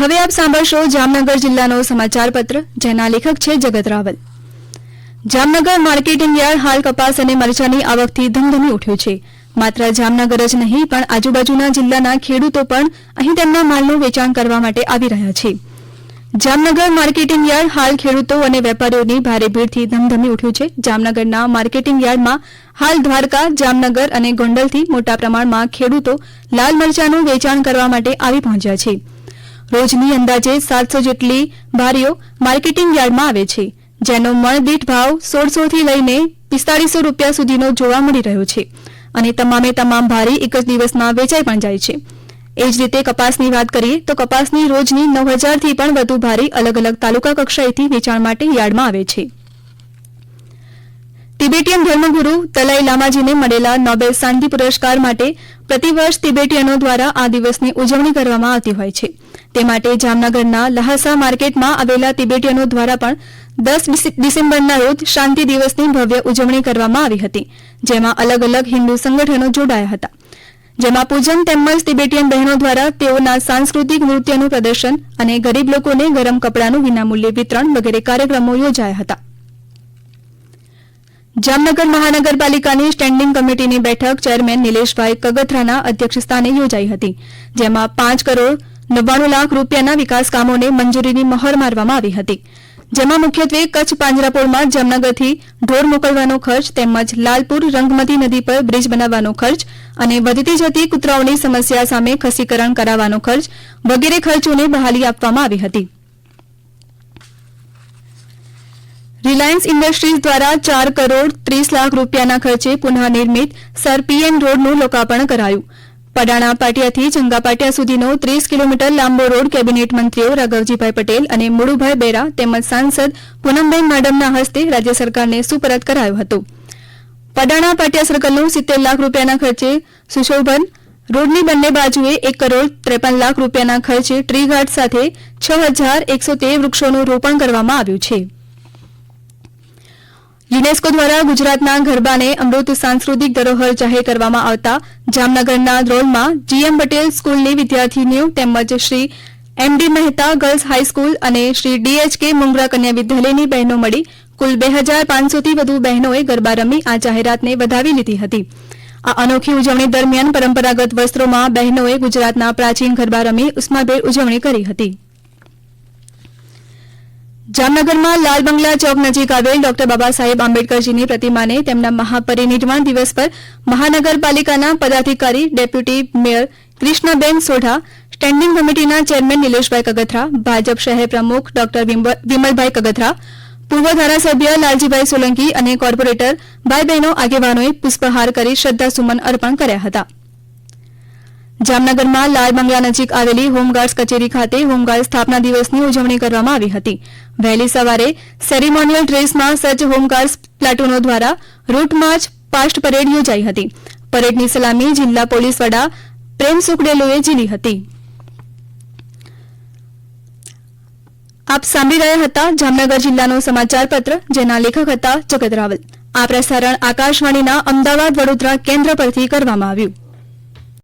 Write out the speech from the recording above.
હવે આપ સાંભળશો જામનગર જિલ્લાનો સમાચાર પત્ર, જેના લેખક છે જગત રાવલ. જામનગર માર્કેટિંગ યાર્ડ હાલ કપાસ અને મરચાની આવકથી ધમધમી ઉઠ્યું છે. માત્ર જામનગર જ નહીં પણ આજુબાજુના જિલ્લાના ખેડૂતો પણ અહીં તેમના માલનું વેચાણ કરવા માટે આવી રહ્યા છે. જામનગર માર્કેટિંગ યાર્ડ હાલ ખેડૂતો અને વેપારીઓની ભારે ભીડથી ધમધમી ઉઠ્યું છે. જામનગરના માર્કેટિંગ યાર્ડમાં હાલ દ્વારકા, જામનગર અને ગોંડલથી મોટા પ્રમાણમાં ખેડૂતો લાલ મરચાનું વેચાણ કરવા માટે આવી પહોંચ્યા છે. રોજની અંદાજે 700 જેટલી બારીઓ માર્કેટિંગ યાર્ડમાં આવે છે, જેનો મણ દીઠ ભાવ 1600 થી લઈને 4500 રૂપિયા સુધીનો જોવા મળી રહ્યો છે અને તમામે તમામ બારી એક જ દિવસમાં વેચાઈ પણ જાય છે. એ જ રીતે કપાસની વાત કરીએ તો કપાસની રોજની 9000 થી પણ વધુ બારી અલગ અલગ તાલુકા કક્ષાએથી વેચાણ માટે યાર્ડમાં આવે છે. તિબેટીયન ધર્મગુરુ દલાઈ લામાજીને મળેલા નોબેલ શાંતિ પુરસ્કાર માટે પ્રતિવર્ષ તિબેટીયનો દ્વારા આ દિવસની ઉજવણી કરવામાં આવતી હોય છે. તે માટે જામનગરના લહાસા માર્કેટમાં આવેલા તિબેટીયનો દ્વારા પણ 10 ડિસેમ્બરના રોજ શાંતિ દિવસની ભવ્ય ઉજવણી કરવામાં આવી હતી, જેમાં અલગ અલગ હિન્દુ સંગઠનો જોડાયા હતા. જેમાં પૂજન તેમજ તિબેટીયન બહેનો દ્વારા તેઓના સાંસ્કૃતિક નૃત્યનું પ્રદર્શન અને ગરીબ લોકોને ગરમ કપડાનું વિનામૂલ્યે વિતરણ વગેરે કાર્યક્રમો યોજાયા હતા. જામનગર મહાનગરપાલિકાની સ્ટેન્ડિંગ કમિટીની બેઠક ચેરમેન નિલેશભાઈ કગથરાના અધ્યક્ષસ્થાને યોજાઈ હતી, જેમાં 5 કરોડ 99 લાખ રૂપિયાના વિકાસ કામોને મંજૂરીની મહોર મારવામાં આવી હતી. જેમાં મુખ્યત્વે કચ્છ પાંજરાપોળમાં જામનગરથી ઢોર મોકલવાનો ખર્ચ તેમજ લાલપુર રંગમતી નદી પર બ્રિજ બનાવવાનો ખર્ચ અને વધતી જતી કૂતરાઓની સમસ્યા સામે ખસીકરણ કરાવવાનો ખર્ચ વગેરે ખર્ચોને બહાલી આપવામાં આવી હતી. રિલાયન્સ ઇન્ડસ્ટ્રીઝ દ્વારા 4 કરોડ 30 લાખ રૂપિયાના ખર્ચે પુનઃનિર્મિત સર પીએમ રોડનું લોકાર્પણ કરાયું. પડાણા પાટિયાથી ચંગાપાટિયા સુધીનો 30 કિલોમીટર લાંબો રોડ કેબિનેટ મંત્રીઓ રાઘવજીભાઈ પટેલ અને મુળુભાઈ બેરા તેમજ સાંસદ પૂનમબેન મેડમના હસ્તે રાજ્ય સરકારને સુપરત કરાયો હતો. પડાણા પાટિયા સર્કલનું 70 લાખ રૂપિયાના ખર્ચે સુશોભન રોડની બંને બાજુએ 1 કરોડ 53 લાખ રૂપિયાના ખર્ચે ટ્રીઘાટ સાથે 6113 વૃક્ષોનું રોપણ કરવામાં આવ્યું છે. યુનેસ્કો દ્વારા ગુજરાતના ગરબાને અમૃત સાંસ્કૃતિક ધરોહર જાહેર કરવામાં આવતા જામનગરના ધ્રોલમાં જીએમ પટેલ સ્કૂલની વિદ્યાર્થીનીઓ તેમજ Shri MD Mehta girls high school અને શ્રી ડીએચકે મુંગરા કન્યા વિદ્યાલયની બહેનો મળી કુલ 2500 થી વધુ બહેનોએ ગરબા રમી આ જાહેરાતને વધાવી લીધી હતી. આ અનોખી ઉજવણી દરમિયાન પરંપરાગત વસ્ત્રોમાં બહેનોએ ગુજરાતના પ્રાચીન ગરબા રમી ઉષ્માભેર ઉજવણી કરી હતી. જામનગરમાં લાલ બંગલા ચોક નજીક આવેલ ડોક્ટર બાબા સાહેબ આંબેડકરજીની પ્રતિમાને તેમના મહાપરિનિર્વાણ દિવસ પર મહાનગરપાલિકાના પદાધિકારી ડેપ્યુટી મેયર કૃષ્ણબેન સોઢા, સ્ટેન્ડિંગ કમિટીના ચેરમેન નિલેશભાઈ કગથરા, ભાજપ શહેર પ્રમુખ ડોક્ટર વિમલભાઈ કગથરા, પૂર્વ ધારાસભ્ય લાલજીભાઈ સોલંકી અને કોર્પોરેટર ભાઈ બહેનો આગેવાનોએ પુષ્પહાર કરી શ્રદ્ધાસુમન અર્પણ કર્યા હતા. જામનગરમાં લાલ બંગલા નજીક આવેલી હોમગાર્ડ્સ કચેરી ખાતે હોમગાર્ડ સ્થાપના દિવસની ઉજવણી કરવામાં આવી હતી. વહેલી સવારે સેરેમોનિયલ ડ્રેસમાં સજ્જ હોમગાર્ડ્સ પ્લાટૂનો દ્વારા રૂટ માર્ચ પાસ્ટ પરેડ યોજાઈ હતી. પરેડની સલામી જિલ્લા પોલીસ વડા પ્રેમ સુખડેલોએ ઝીલી હતી. આપ સાંભળી રહ્યા હતા જામનગર જિલ્લાનો સમાચાર પત્ર, જેના લેખક હતા જગત રાવલ. આ પ્રસારણ આકાશવાણીના અમદાવાદ વડોદરા કેન્દ્ર પરથી કરવામાં આવ્યું.